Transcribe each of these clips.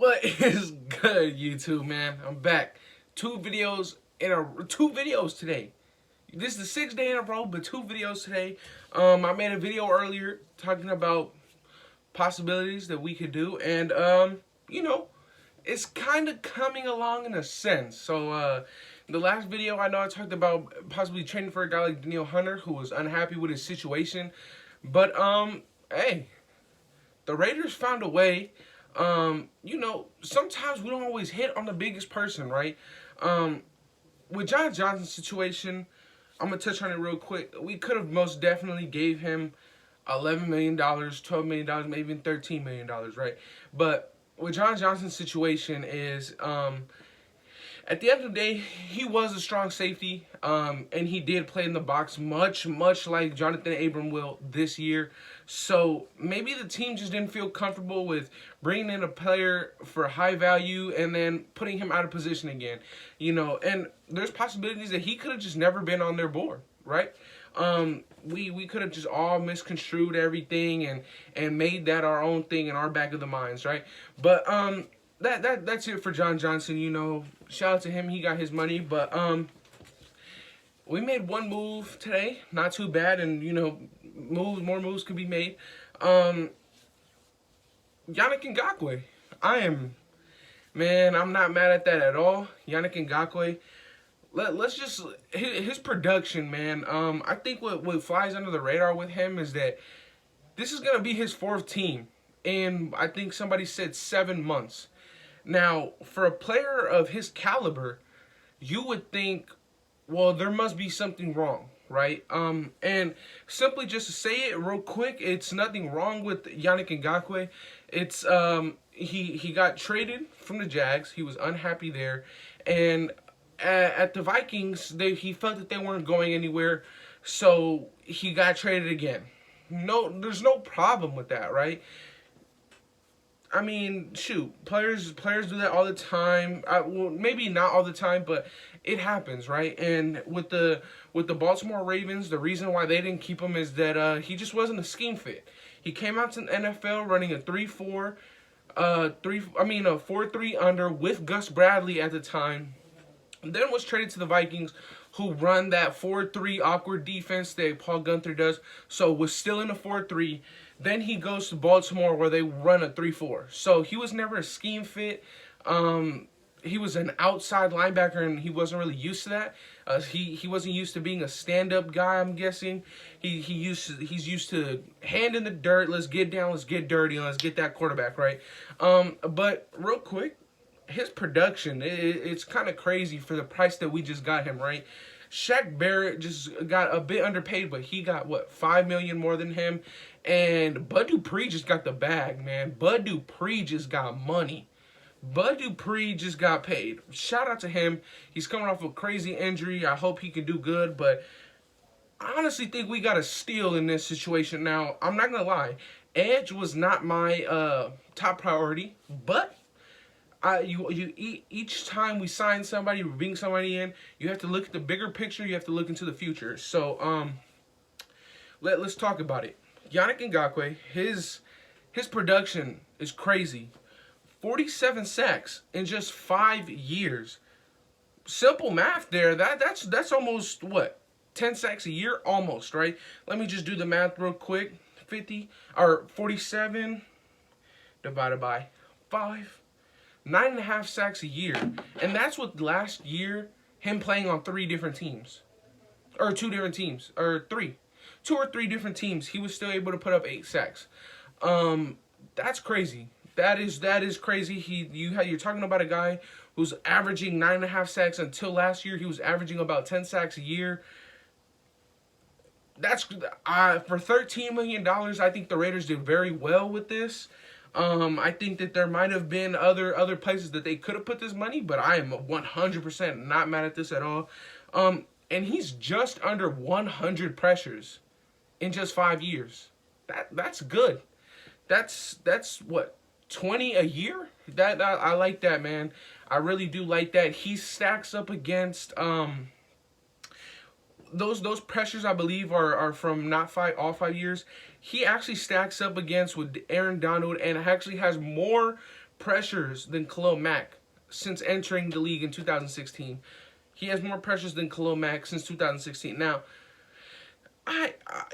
What is good, YouTube, man? I'm back. Two videos today. This is the sixth day in a row, but two videos today. I made a video earlier talking about possibilities that we could do, and you know, it's kind of coming along in a sense. So the last video, I know I talked about possibly trading for a guy like Daniel Hunter, who was unhappy with his situation, but hey, the Raiders found a way. You know, sometimes we don't always hit on the biggest person, right? With John Johnson's situation, I'm gonna touch on it real quick. We could have most definitely gave him $11 million, $12 million, maybe even $13 million, right? But with John Johnson's situation is, at the end of the day, he was a strong safety, and he did play in the box much like Jonathan Abram will this year. So maybe the team just didn't feel comfortable with bringing in a player for high value and then putting him out of position again. You know, and there's possibilities that he could have just never been on their board, right? We could have just all misconstrued everything and made that our own thing in our back of the minds, right? But that's it for John Johnson. You know, shout out to him, he got his money. But we made one move today, not too bad, and you know, more moves could be made. Yannick Ngakoue, I'm not mad at that at all. Yannick Ngakoue, let's just his production, man. I think what flies under the radar with him is that this is gonna be his fourth team in, I think somebody said, 7 months. Now, for a player of his caliber, you would think, well, there must be something wrong, right? And simply just to say it real quick, it's nothing wrong with Yannick Ngakoue. It's he got traded from the Jags. He was unhappy there, and at the Vikings, he felt that they weren't going anywhere, so he got traded again. No, there's no problem with that, right? I mean, shoot, players do that all the time. Well, maybe not all the time, but it happens, right? And with the Baltimore Ravens, the reason why they didn't keep him is that he just wasn't a scheme fit. He came out to the NFL running a 4-3 under with Gus Bradley at the time. Then was traded to the Vikings, who run that 4-3 awkward defense that Paul Gunther does. So was still in a 4-3. Then he goes to Baltimore, where they run a 3-4. So he was never a scheme fit. He was an outside linebacker, and he wasn't really used to that. He wasn't used to being a stand-up guy, I'm guessing. He's used to hand in the dirt, let's get down, let's get dirty, and let's get that quarterback, right? But real quick, his production, it's kind of crazy for the price that we just got him, right? Shaq Barrett just got a bit underpaid, but he got, what, $5 million more than him. And Bud Dupree just got the bag, man. Bud Dupree just got money. Bud Dupree just got paid. Shout out to him. He's coming off a crazy injury. I hope he can do good, but I honestly think we got a steal in this situation. Now, I'm not going to lie. Edge was not my top priority, but each time we sign somebody, we bring somebody in, you have to look at the bigger picture. You have to look into the future. So let's talk about it. Yannick Ngakoue, his production is crazy. 47 sacks in just 5 years. Simple math there. That's almost what, 10 sacks a year, almost, right? Let me just do the math real quick. 47 divided by 5. 9.5 sacks a year. And that's what last year, him playing on 3 different teams. Or 2 different teams. Or 3. 2 or 3 different teams, he was still able to put up 8 sacks. That's crazy. That is crazy. You're talking about a guy who's averaging 9.5 sacks. Until last year, he was averaging about 10 sacks a year. That's for $13 million. I think the Raiders did very well with this. I think that there might have been other places that they could have put this money, but I am 100% not mad at this at all. And he's just under 100 pressures in just 5 years. That's good. That's what, 20 a year? I like that, man. I really do like that. He stacks up against those pressures, I believe, are from not all 5 years. He actually stacks up against with Aaron Donald and actually has more pressures than Khalil Mack since entering the league in 2016. He has more pressures than Khalil Mack since 2016. Now,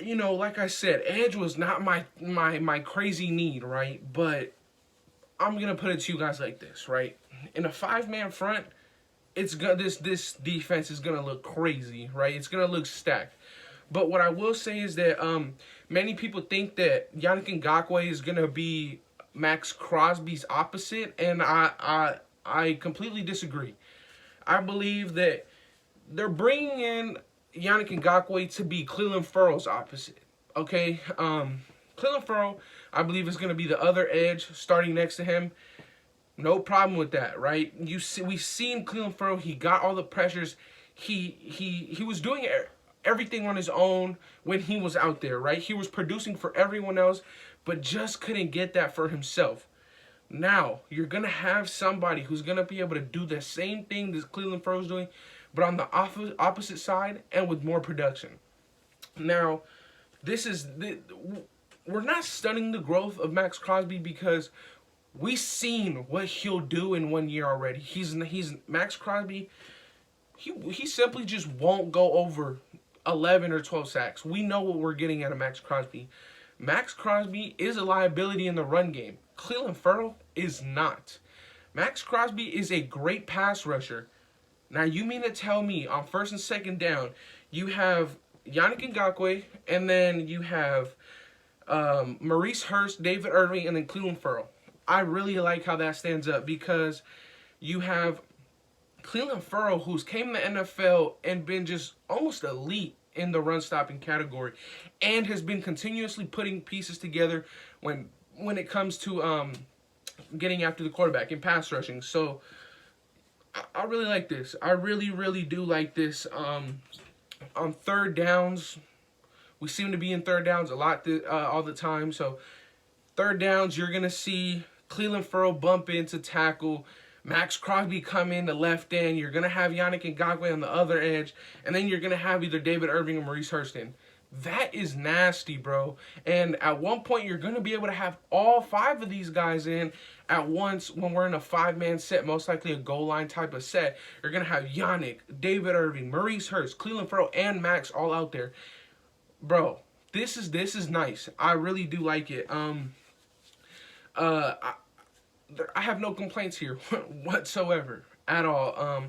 you know, like I said, edge was not my crazy need, right? But I'm gonna put it to you guys like this, right? In a 5-man front, it's gonna this defense is gonna look crazy, right? It's gonna look stacked. But what I will say is that many people think that Yannick Ngakoue is gonna be Max Crosby's opposite, and I completely disagree. I believe that they're bringing in Yannick Ngakoue to be Clelin Ferrell's opposite. Okay, Clelin Ferrell, I believe, is gonna be the other edge starting next to him. No problem with that, right? We've seen Clelin Ferrell. He got all the pressures. He was doing everything on his own when he was out there, right? He was producing for everyone else, but just couldn't get that for himself. Now, you're going to have somebody who's going to be able to do the same thing that Clelin Ferrell's doing, but on the opposite side and with more production. Now, we're not stunning the growth of Max Crosby because we've seen what he'll do in 1 year already. He's Max Crosby. He simply just won't go over 11 or 12 sacks. We know what we're getting out of Max Crosby. Max Crosby is a liability in the run game. Clelin Ferrell is not. Max Crosby is a great pass rusher. Now, you mean to tell me on 1st and 2nd down, you have Yannick Ngakoue, and then you have Maurice Hurst, David Irving, and then Clelin Ferrell. I really like how that stands up because you have Clelin Ferrell, who's came to the NFL and been just almost elite in the run-stopping category, and has been continuously putting pieces together when it comes to getting after the quarterback and pass rushing. So I really like this. I really do like this. On 3rd downs, we seem to be in 3rd downs a lot all the time. So 3rd downs, you're gonna see Clelin Ferrell bump into tackle, Max Crosby come in the left end. You're going to have Yannick Ngakoue on the other edge. And then you're going to have either David Irving or Maurice Hurst in. That is nasty, bro. And at one point, you're going to be able to have all 5 of these guys in at once when we're in a 5-man set, most likely a goal line type of set. You're going to have Yannick, David Irving, Maurice Hurst, Clelin Ferrell, and Max all out there. Bro, this is nice. I really do like it. I have no complaints here whatsoever at all.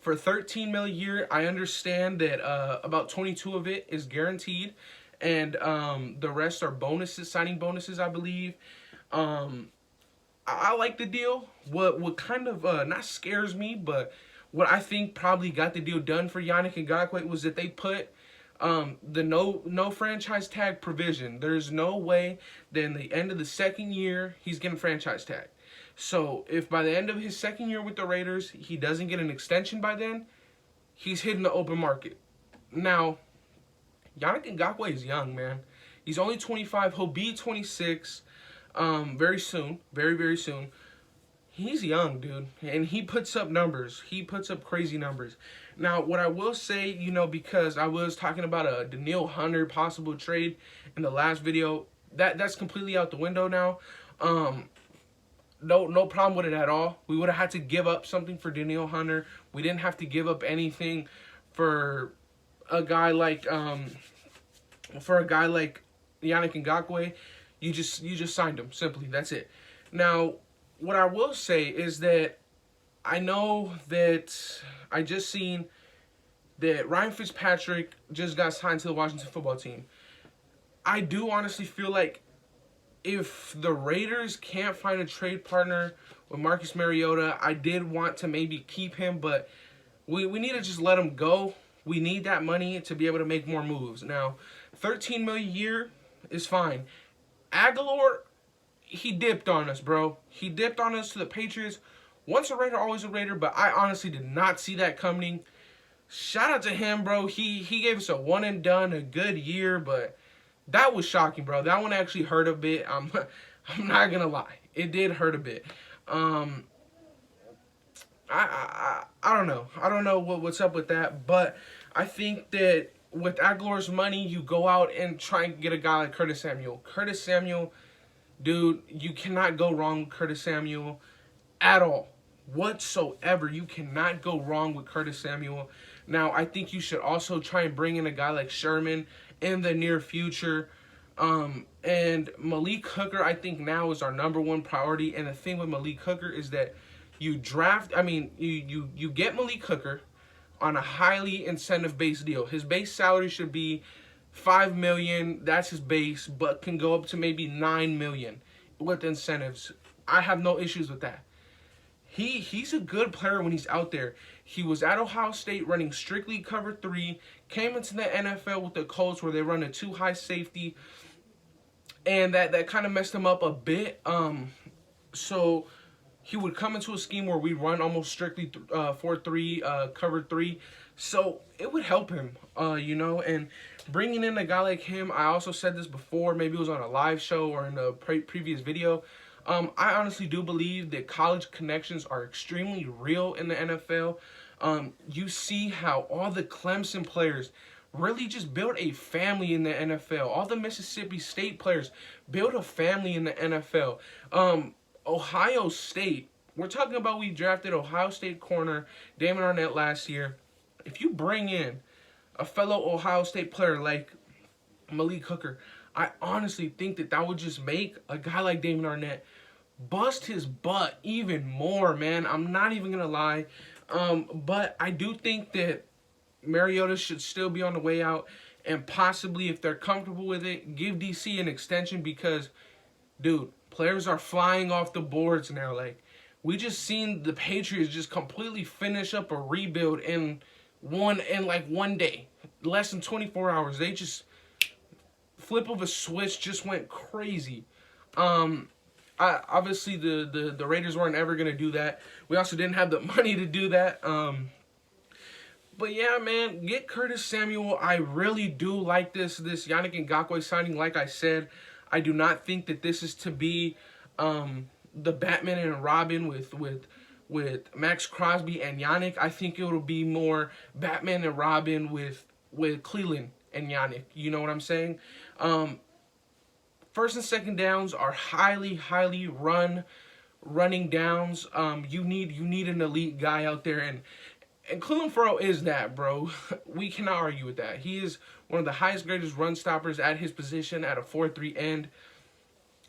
For $13 million a year, I understand that about 22 of it is guaranteed, and the rest are bonuses, signing bonuses, I believe. I like the deal. What kind of not scares me, but what I think probably got the deal done for Yannick Ngakoue was that they put the no franchise tag provision. There's no way that in the end of the 2nd year he's getting franchise tag. So if by the end of his 2nd year with the Raiders he doesn't get an extension by then, he's hitting the open market. Now, Yannick Ngakoue is young, man. He's only 25. He'll be 26 very soon, very soon. He's young, dude, and he puts up numbers. He puts up crazy numbers. Now, what I will say, you know, because I was talking about a Danielle Hunter possible trade in the last video, that's completely out the window now. No problem with it at all. We would have had to give up something for Danielle Hunter. We didn't have to give up anything for a guy like Yannick Ngakoue. You just signed him, simply. That's it. Now, what I will say is that I know that I just seen that Ryan Fitzpatrick just got signed to the Washington football team. I do honestly feel like if the Raiders can't find a trade partner with Marcus Mariota, I did want to maybe keep him, but we need to just let him go. We need that money to be able to make more moves. Now, $13 million a year is fine. Aguilar, he dipped on us, bro. He dipped on us to the Patriots. Once a Raider, always a Raider, but I honestly did not see that coming. Shout out to him, bro. He gave us a one and done, a good year, but that was shocking, bro. That one actually hurt a bit. I'm not gonna lie. It did hurt a bit. I don't know. I don't know what's up with that, but I think that with Aguilar's money, you go out and try and get a guy like Curtis Samuel. Curtis Samuel, dude, you cannot go wrong with Curtis Samuel. at all. Whatsoever. You cannot go wrong with Curtis Samuel. Now, I think you should also try and bring in a guy like Sherman in the near future. And Malik Hooker, I think now is our #1 priority. And the thing with Malik Hooker is that you get Malik Hooker on a highly incentive-based deal. His base salary should be $5 million. That's his base, but can go up to maybe $9 million with incentives. I have no issues with that. He's a good player when he's out there. He was at Ohio State running strictly cover 3, came into the NFL with the Colts where they run a 2-high safety, and that kind of messed him up a bit. So he would come into a scheme where we run almost strictly 4-3, cover 3. So it would help him, and bringing in a guy like him, I also said this before, maybe it was on a live show or in a previous video. I honestly do believe that college connections are extremely real in the NFL. You see how all the Clemson players really just built a family in the NFL. All the Mississippi State players built a family in the NFL. Ohio State, we're talking about, we drafted Ohio State corner Damon Arnett last year. If you bring in a fellow Ohio State player like Malik Hooker, I honestly think that would just make a guy like Damon Arnett bust his butt even more, man. I'm not even going to lie. But I do think that Mariota should still be on the way out, and possibly, if they're comfortable with it, give DC an extension because, dude, players are flying off the boards now. Like, we just seen the Patriots just completely finish up a rebuild in one day, less than 24 hours. They just, flip of a switch, just went crazy. Obviously the Raiders weren't ever gonna do that. We also didn't have the money to do that. But yeah, man, get Curtis Samuel. I really do like this Yannick Ngakoue signing. Like I said, I do not think that this is to be the Batman and Robin with Max Crosby and Yannick. I think it will be more Batman and Robin with Cleveland and Yannick. You know what I'm saying? First and second downs are highly running downs. You need an elite guy out there, and Cleveland Farrell is that, bro. We cannot argue with that. He is one of the highest graded run stoppers at his position at a 4-3 end.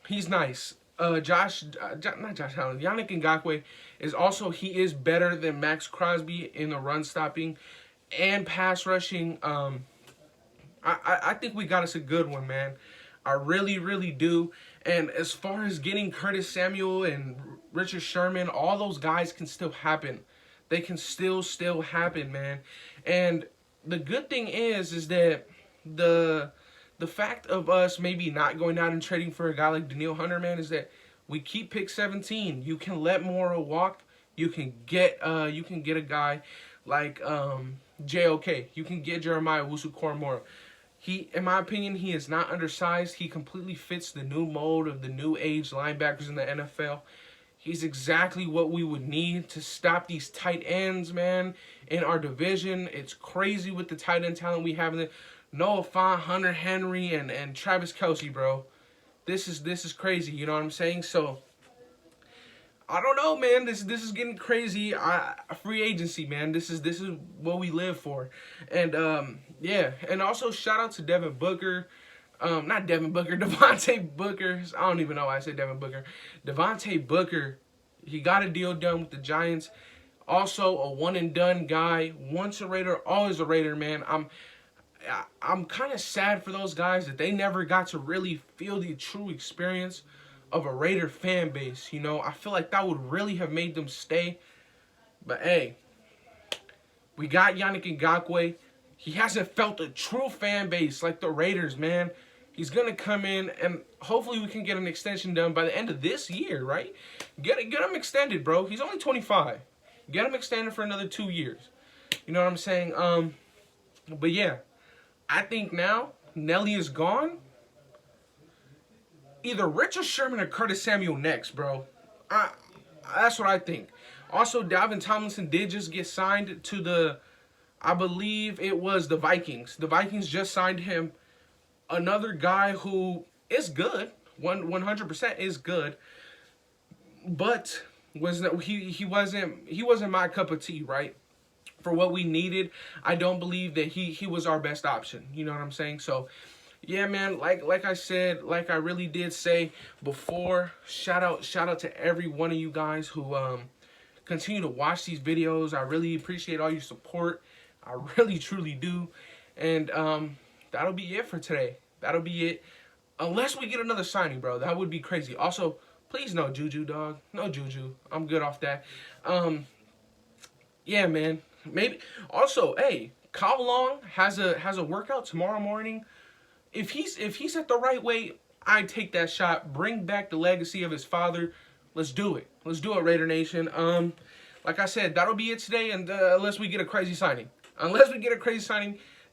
He's nice. Not Josh Allen. Yannick Ngakoue is also, he is better than Max Crosby in the run stopping and pass rushing. I think we got us a good one, man. I really do. And as far as getting Curtis Samuel and Richard Sherman, all those guys can still happen. They can still happen, man. And the good thing is that the fact of us maybe not going out and trading for a guy like Danielle Hunter, man, is that we keep pick 17. You can let Morrow walk. You can get a guy like JOK. You can get Jeremiah Owusu-Koramoah. He, in my opinion, he is not undersized. He completely fits the new mold of the new age linebackers in the NFL. He's exactly what we would need to stop these tight ends, man, in our division. It's crazy with the tight end talent we have in the Noah Fant, Hunter Henry, and Travis Kelce, bro. This is crazy, you know what I'm saying? So I don't know, man. This is getting crazy. Free agency, man. This is what we live for. And yeah. And also shout out to Devin Booker. Not Devin Booker, Devontae Booker. I don't even know why I said Devin Booker. Devontae Booker. He got a deal done with the Giants. Also a one and done guy. Once a Raider, always a Raider, man. I'm kind of sad for those guys that they never got to really feel the true experience of a Raider fan base. You know, I feel like that would really have made them stay. But hey, we got Yannick Ngakoue. He hasn't felt a true fan base like the Raiders, man. He's going to come in, and hopefully we can get an extension done by the end of this year, right? Get him extended, bro. He's only 25. Get him extended for another 2 years. You know what I'm saying? But yeah, I think now Nelly is gone. Either Richard Sherman or Curtis Samuel next, bro. That's what I think. Also, Dalvin Tomlinson did just get signed to the, I believe it was the Vikings. The Vikings just signed him. Another guy who is good. 100% is good. But he wasn't my cup of tea, right? For what we needed, I don't believe that he was our best option. You know what I'm saying? So, yeah, man. Like I said, like I really did say before, shout out to every one of you guys who continue to watch these videos. I really appreciate all your support. I really truly do. And that'll be it for today. That'll be it. Unless we get another signing, bro. That would be crazy. Also, please no Juju, dog. No Juju. I'm good off that. Yeah, man. Maybe. Also, hey, Kyle Long has a workout tomorrow morning. If he's at the right weight, I'd take that shot. Bring back the legacy of his father. Let's do it. Let's do it, Raider Nation. Like I said, that'll be it today. And unless we get a crazy signing,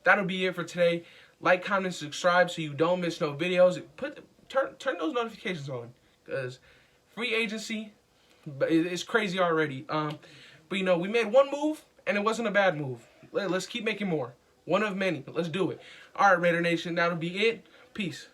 that'll be it for today. Like, comment, subscribe so you don't miss no videos. Turn those notifications on, because free agency is crazy already. But you know, we made one move and it wasn't a bad move. Let's keep making more. One of many. Let's do it. All right, Raider Nation, that'll be it. Peace.